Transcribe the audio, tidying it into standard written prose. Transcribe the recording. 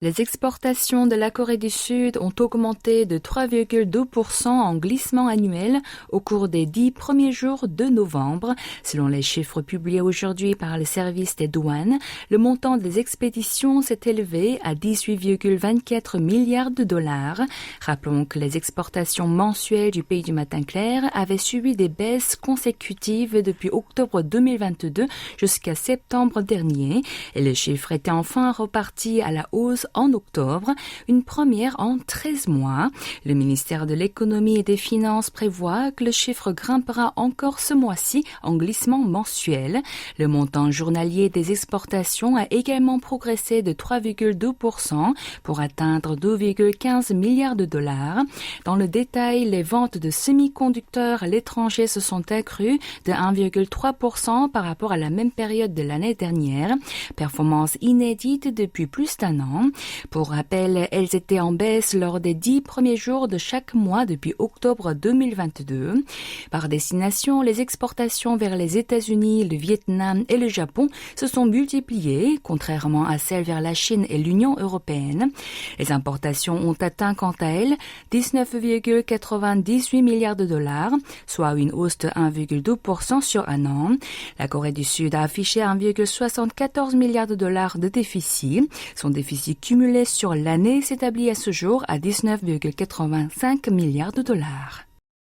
Les exportations de la Corée du Sud ont augmenté de 3,2% en glissement annuel au cours des 10 premiers jours de novembre. Selon les chiffres publiés aujourd'hui par le service des douanes, le montant des expéditions s'est élevé à 18,24 milliards de dollars. Rappelons que les exportations mensuelles du pays du matin clair avaient subi des baisses consécutives depuis octobre 2022 jusqu'à septembre dernier et les chiffres étaient enfin repartis à la hausse en octobre, une première en 13 mois. Le ministère de l'Économie et des Finances prévoit que le chiffre grimpera encore ce mois-ci en glissement mensuel. Le montant journalier des exportations a également progressé de 3,2% pour atteindre 2,15 milliards de dollars. Dans le détail, les ventes de semi-conducteurs à l'étranger se sont accrues de 1,3% par rapport à la même période de l'année dernière, performance inédite depuis plus d'un an. Pour rappel, elles étaient en baisse lors des 10 premiers jours de chaque mois depuis octobre 2022. Par destination, les exportations vers les États-Unis, le Vietnam et le Japon se sont multipliées, contrairement à celles vers la Chine et l'Union européenne. Les importations ont atteint quant à elles 19,98 milliards de dollars, soit une hausse de 1,2% sur un an. La Corée du Sud a affiché 1,74 milliards de dollars de déficit. Son déficit cumulé sur l'année s'établit à ce jour à 19,85 milliards de dollars.